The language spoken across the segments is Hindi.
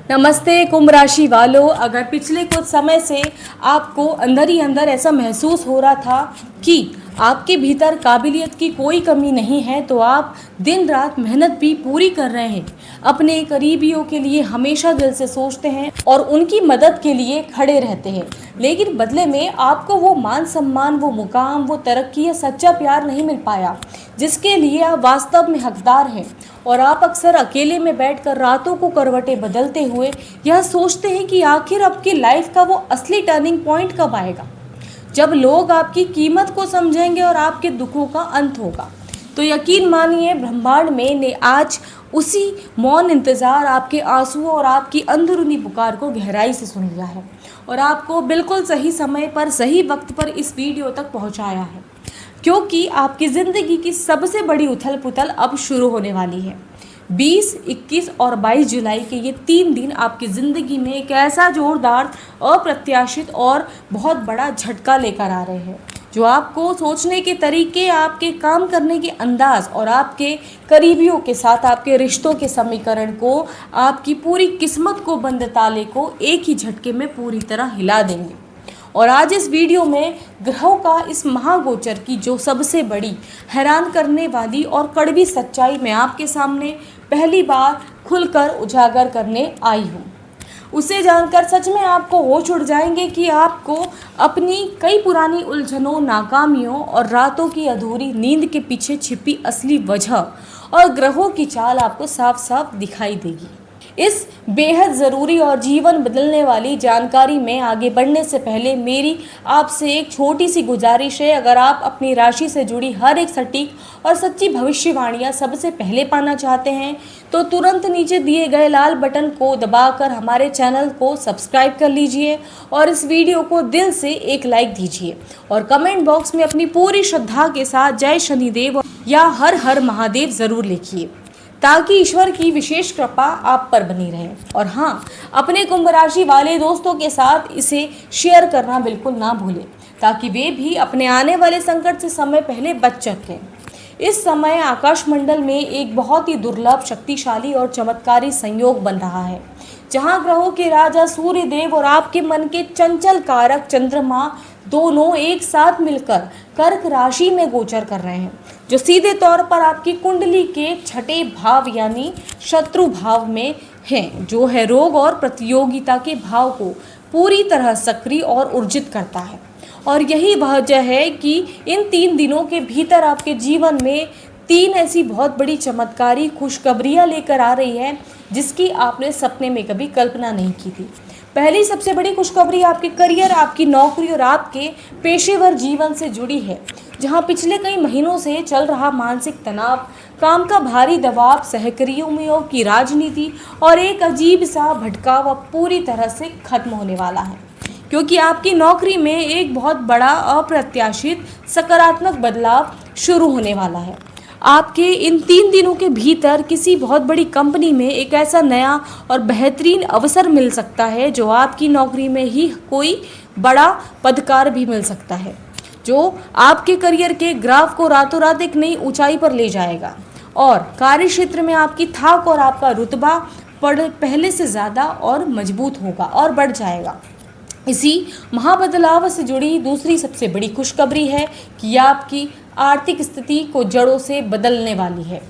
नमस्ते कुंभ राशि वालों, अगर पिछले कुछ समय से आपको अंदर ही अंदर ऐसा महसूस हो रहा था कि आपके भीतर काबिलियत की कोई कमी नहीं है, तो आप दिन रात मेहनत भी पूरी कर रहे हैं, अपने करीबियों के लिए हमेशा दिल से सोचते हैं और उनकी मदद के लिए खड़े रहते हैं, लेकिन बदले में आपको वो मान सम्मान, वो मुकाम, वो तरक्की या सच्चा प्यार नहीं मिल पाया जिसके लिए आप वास्तव में हकदार हैं। और आप अक्सर अकेले में बैठकर रातों को करवटें बदलते हुए यह सोचते हैं कि आखिर आपकी लाइफ का वो असली टर्निंग पॉइंट कब आएगा, जब लोग आपकी कीमत को समझेंगे और आपके दुखों का अंत होगा। तो यकीन मानिए, ब्रह्मांड में ने आज उसी मौन इंतज़ार, आपके आंसुओं और आपकी अंदरूनी पुकार को गहराई से सुन लिया है और आपको बिल्कुल सही समय पर, सही वक्त पर इस वीडियो तक पहुंचाया है, क्योंकि आपकी ज़िंदगी की सबसे बड़ी उथल पुथल अब शुरू होने वाली है। 20, 21 और 22 जुलाई के ये 3 दिन आपकी ज़िंदगी में एक ऐसा जोरदार, अप्रत्याशित और बहुत बड़ा झटका लेकर आ रहे हैं, जो आपको सोचने के तरीके, आपके काम करने के अंदाज और आपके करीबियों के साथ आपके रिश्तों के समीकरण को, आपकी पूरी किस्मत को, बंद ताले को एक ही झटके में पूरी तरह हिला देंगे। और आज इस वीडियो में ग्रहों का इस महागोचर की जो सबसे बड़ी, हैरान करने वाली और कड़वी सच्चाई मैं आपके सामने पहली बार खुलकर उजागर करने आई हूँ, उसे जानकर सच में आपको होश उड़ जाएंगे कि आपको अपनी कई पुरानी उलझनों, नाकामियों और रातों की अधूरी नींद के पीछे छिपी असली वजह और ग्रहों की चाल आपको साफ साफ दिखाई देगी। इस बेहद ज़रूरी और जीवन बदलने वाली जानकारी में आगे बढ़ने से पहले मेरी आपसे एक छोटी सी गुजारिश है। अगर आप अपनी राशि से जुड़ी हर एक सटीक और सच्ची भविष्यवाणियाँ सबसे पहले पाना चाहते हैं, तो तुरंत नीचे दिए गए लाल बटन को दबाकर हमारे चैनल को सब्सक्राइब कर लीजिए और इस वीडियो को दिल से एक लाइक दीजिए और कमेंट बॉक्स में अपनी पूरी श्रद्धा के साथ जय शनिदेव या हर हर महादेव ज़रूर लिखिए, ताकि ईश्वर की विशेष कृपा आप पर बनी रहे। और हाँ, अपने कुंभ राशि वाले दोस्तों के साथ इसे शेयर करना बिल्कुल ना भूलें, ताकि वे भी अपने आने वाले संकट से समय पहले बच सकें। इस समय आकाशमंडल में एक बहुत ही दुर्लभ, शक्तिशाली और चमत्कारी संयोग बन रहा है, जहां ग्रहों के राजा सूर्य देव और आपके मन के चंचल कारक चंद्रमा दोनों एक साथ मिलकर कर्क राशि में गोचर कर रहे हैं, जो सीधे तौर पर आपकी कुंडली के छठे भाव यानी शत्रु भाव में हैं, जो है रोग और प्रतियोगिता के भाव को पूरी तरह सक्रिय और ऊर्जित करता है। और यही वजह है कि इन 3 दिनों के भीतर आपके जीवन में 3 ऐसी बहुत बड़ी चमत्कारी खुशखबरियाँ लेकर आ रही है, जिसकी आपने सपने में कभी कल्पना नहीं की थी। पहली सबसे बड़ी खुशखबरी आपके करियर, आपकी नौकरी और आपके पेशेवर जीवन से जुड़ी है, जहां पिछले कई महीनों से चल रहा मानसिक तनाव, काम का भारी दबाव, सहकर्मियों की राजनीति और एक अजीब सा भटकाव अब पूरी तरह से खत्म होने वाला है, क्योंकि आपकी नौकरी में एक बहुत बड़ा अप्रत्याशित सकारात्मक बदलाव शुरू होने वाला है। आपके इन 3 दिनों के भीतर किसी बहुत बड़ी कंपनी में एक ऐसा नया और बेहतरीन अवसर मिल सकता है, जो आपकी नौकरी में ही कोई बड़ा पदकार भी मिल सकता है, जो आपके करियर के ग्राफ को रातों रात एक नई ऊंचाई पर ले जाएगा और कार्य क्षेत्र में आपकी थाक और आपका रुतबा पहले से ज़्यादा और मजबूत होगा और बढ़ जाएगा। इसी महाबदलाव से जुड़ी दूसरी सबसे बड़ी खुशखबरी है कि आपकी आर्थिक स्थिति को जड़ों से बदलने वाली है,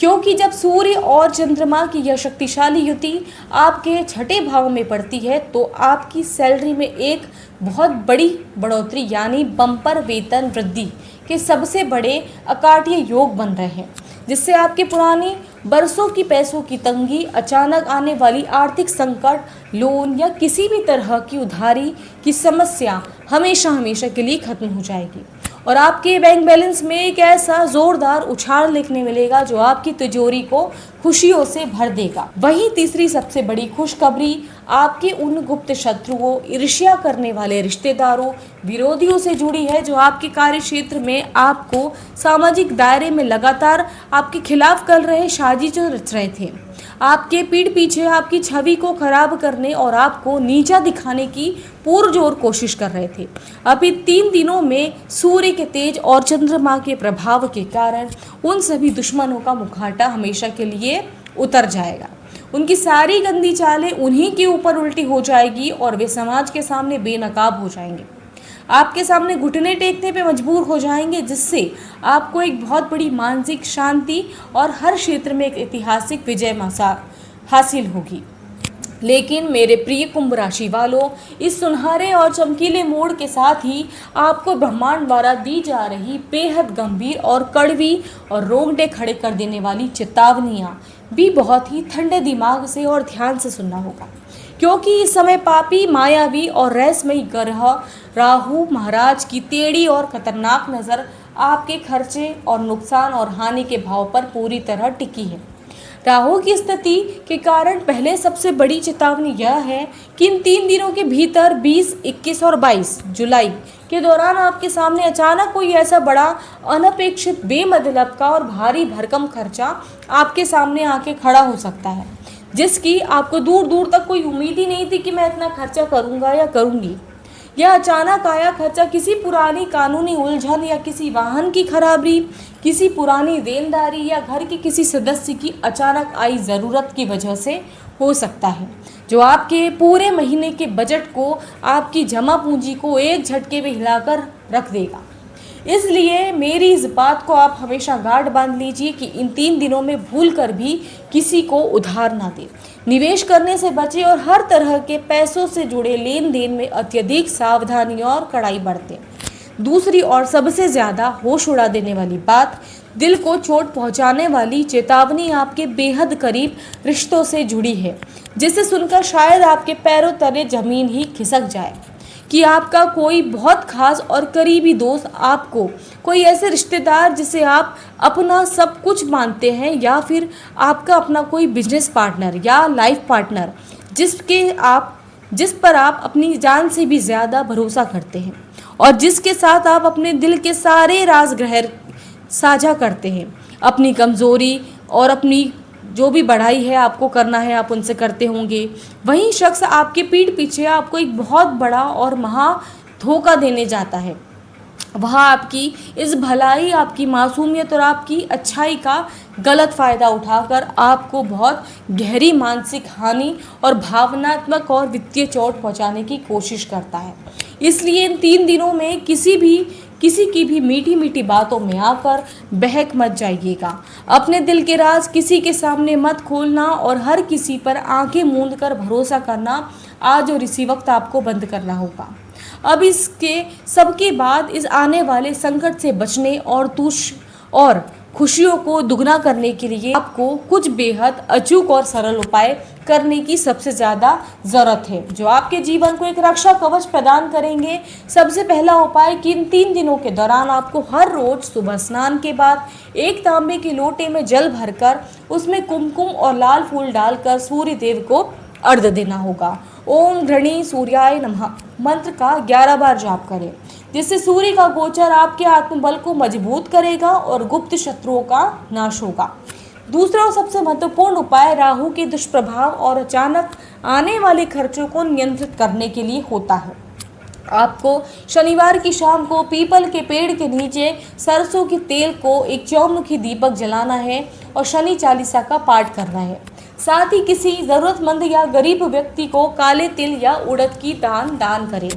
क्योंकि जब सूर्य और चंद्रमा की यह शक्तिशाली युति आपके छठे भाव में पड़ती है, तो आपकी सैलरी में एक बहुत बड़ी बढ़ोतरी यानी बम्पर वेतन वृद्धि के सबसे बड़े अकाट्य योग बन रहे हैं, जिससे आपके पुरानी बरसों की पैसों की तंगी, अचानक आने वाली आर्थिक संकट, लोन या किसी भी तरह की उधारी की समस्या हमेशा हमेशा के लिए खत्म हो जाएगी और आपके बैंक बैलेंस में एक ऐसा जोरदार उछाल देखने मिलेगा, जो आपकी तिजोरी को खुशियों से भर देगा। वहीं तीसरी सबसे बड़ी खुशखबरी आपके उन गुप्त शत्रुओं, ईर्ष्या करने वाले रिश्तेदारों, विरोधियों से जुड़ी है, जो आपके कार्य क्षेत्र में आपको सामाजिक दायरे में लगातार आपके खिलाफ कर रहे साजिश रच रहे थे, आपके पीठ पीछे आपकी छवि को खराब करने और आपको नीचा दिखाने की पुरजोर कोशिश कर रहे थे। अभी 3 दिनों में सूर्य के तेज और चंद्रमा के प्रभाव के कारण उन सभी दुश्मनों का मुखौटा हमेशा के लिए उतर जाएगा। उनकी सारी गंदी चालें उन्हीं के ऊपर उल्टी हो जाएगी और वे समाज के सामने बेनकाब हो जाएंगे, आपके सामने घुटने टेकने पे मजबूर हो जाएंगे, जिससे आपको एक बहुत बड़ी मानसिक शांति और हर क्षेत्र में एक ऐतिहासिक विजय हासिल होगी। लेकिन मेरे प्रिय कुंभ राशि वालों, इस सुनहरे और चमकीले मोड़ के साथ ही आपको ब्रह्मांड द्वारा दी जा रही बेहद गंभीर और कड़वी और रोंगटे खड़े कर देने वाली चेतावनियां भी बहुत ही ठंडे दिमाग से और ध्यान से सुनना होगा, क्योंकि इस समय पापी, मायावी और रहस्यमयी ग्रह राहु महाराज की टेढ़ी और खतरनाक नज़र आपके खर्चे और नुकसान और हानि के भाव पर पूरी तरह टिकी है। राहु की स्थिति के कारण पहले सबसे बड़ी चेतावनी यह है कि इन 3 दिनों के भीतर 20, 21 और 22 जुलाई के दौरान आपके सामने अचानक कोई ऐसा बड़ा, अनपेक्षित, बेमतलब का और भारी भरकम खर्चा आपके सामने आके खड़ा हो सकता है, जिसकी आपको दूर दूर तक कोई उम्मीद ही नहीं थी कि मैं इतना खर्चा करूँगा या करूँगी। यह अचानक आया खर्चा किसी पुरानी कानूनी उलझन या किसी वाहन की खराबी, किसी पुरानी देनदारी या घर के किसी सदस्य की अचानक आई ज़रूरत की वजह से हो सकता है, जो आपके पूरे महीने के बजट को, आपकी जमा पूंजी को एक झटके में हिलाकर रख देगा। इसलिए मेरी इस बात को आप हमेशा गांठ बांध लीजिए कि इन 3 दिनों में भूल कर भी किसी को उधार ना दें, निवेश करने से बचें और हर तरह के पैसों से जुड़े लेन देन में अत्यधिक सावधानी और कड़ाई बरतें। दूसरी और सबसे ज़्यादा होश उड़ा देने वाली बात, दिल को चोट पहुंचाने वाली चेतावनी आपके बेहद करीब रिश्तों से जुड़ी है, जिसे सुनकर शायद आपके पैरों तले जमीन ही खिसक जाए कि आपका कोई बहुत खास और करीबी दोस्त, आपको कोई ऐसे रिश्तेदार जिसे आप अपना सब कुछ मानते हैं, या फिर आपका अपना कोई बिजनेस पार्टनर या लाइफ पार्टनर जिस पर आप अपनी जान से भी ज़्यादा भरोसा करते हैं और जिसके साथ आप अपने दिल के सारे राज गृह साझा करते हैं, अपनी कमज़ोरी और अपनी जो भी बढ़ाई है आपको करना है आप उनसे करते होंगे, वही शख्स आपके पीठ पीछे आपको एक बहुत बड़ा और महा धोखा देने जाता है। वह आपकी इस भलाई, आपकी मासूमियत और आपकी अच्छाई का गलत फ़ायदा उठाकर आपको बहुत गहरी मानसिक हानि और भावनात्मक और वित्तीय चोट पहुंचाने की कोशिश करता है। इसलिए इन 3 दिनों में किसी की भी मीठी मीठी बातों में आकर बहक मत जाइएगा। अपने दिल के राज किसी के सामने मत खोलना और हर किसी पर आंखें मूंद कर भरोसा करना आज और इसी वक्त आपको बंद करना होगा। अब इसके सबके बाद इस आने वाले संकट से बचने और खुशियों को दुगना करने के लिए आपको कुछ बेहद अचूक और सरल उपाय करने की सबसे ज़्यादा ज़रूरत है, जो आपके जीवन को एक रक्षा कवच प्रदान करेंगे। सबसे पहला उपाय कि इन 3 दिनों के दौरान आपको हर रोज सुबह स्नान के बाद एक तांबे के लोटे में जल भरकर उसमें कुमकुम और लाल फूल डालकर सूर्य देव को अर्घ्य देना होगा। ओम घृणी सूर्याय नमः मंत्र का 11 बार जाप करें, जिससे सूर्य का गोचर आपके आत्मबल को मजबूत करेगा और गुप्त शत्रुओं का नाश होगा। दूसरा और सबसे महत्वपूर्ण उपाय राहु के दुष्प्रभाव और अचानक आने वाले खर्चों को नियंत्रित करने के लिए होता है। आपको शनिवार की शाम को पीपल के पेड़ के नीचे सरसों के तेल को एक चौमुखी दीपक जलाना है और शनि चालीसा का पाठ करना है। साथ ही किसी ज़रूरतमंद या गरीब व्यक्ति को काले तिल या उड़द की दान करें,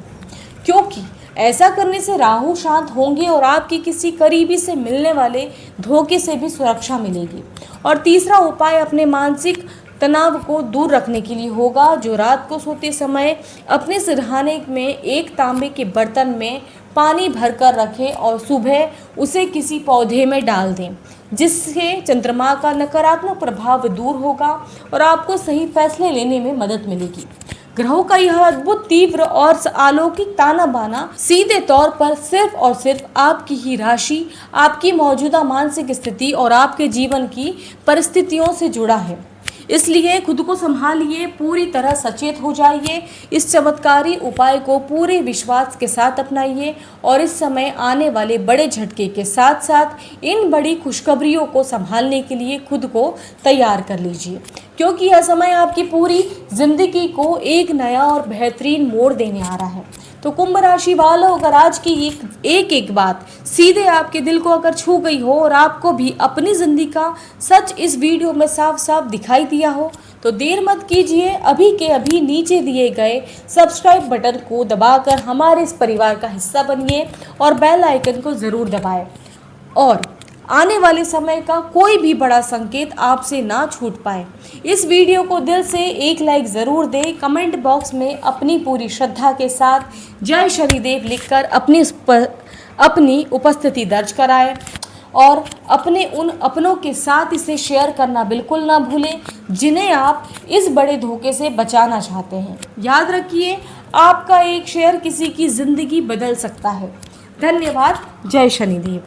क्योंकि ऐसा करने से राहु शांत होंगे और आपकी किसी करीबी से मिलने वाले धोखे से भी सुरक्षा मिलेगी। और तीसरा उपाय अपने मानसिक तनाव को दूर रखने के लिए होगा, जो रात को सोते समय अपने सिरहाने में एक तांबे के बर्तन में पानी भरकर रखें और सुबह उसे किसी पौधे में डाल दें, जिससे चंद्रमा का नकारात्मक प्रभाव दूर होगा और आपको सही फैसले लेने में मदद मिलेगी। ग्रहों का यह अद्भुत, तीव्र और अलौकिक ताना बाना सीधे तौर पर सिर्फ और सिर्फ आपकी ही राशि, आपकी मौजूदा मानसिक स्थिति और आपके जीवन की परिस्थितियों से जुड़ा है। इसलिए खुद को संभालिए, पूरी तरह सचेत हो जाइए, इस चमत्कारी उपाय को पूरे विश्वास के साथ अपनाइए और इस समय आने वाले बड़े झटके के साथ साथ इन बड़ी खुशखबरियों को संभालने के लिए खुद को तैयार कर लीजिए, क्योंकि यह समय आपकी पूरी जिंदगी को एक नया और बेहतरीन मोड़ देने आ रहा है। तो कुंभ राशि वालों, अगर आज की एक बात सीधे आपके दिल को अगर छू गई हो और आपको भी अपनी जिंदगी का सच इस वीडियो में साफ साफ दिखाई दिया हो, तो देर मत कीजिए, अभी के अभी नीचे दिए गए सब्सक्राइब बटन को दबाकर हमारे इस परिवार का हिस्सा बनिए और बेल आइकन को ज़रूर दबाएं और आने वाले समय का कोई भी बड़ा संकेत आपसे ना छूट पाए। इस वीडियो को दिल से एक लाइक ज़रूर दें। कमेंट बॉक्स में अपनी पूरी श्रद्धा के साथ जय शनिदेव लिखकर अपनी उपस्थिति दर्ज कराएं और अपने उन अपनों के साथ इसे शेयर करना बिल्कुल ना भूलें जिन्हें आप इस बड़े धोखे से बचाना चाहते हैं। याद रखिए, आपका एक शेयर किसी की ज़िंदगी बदल सकता है। धन्यवाद। जय शनिदेव।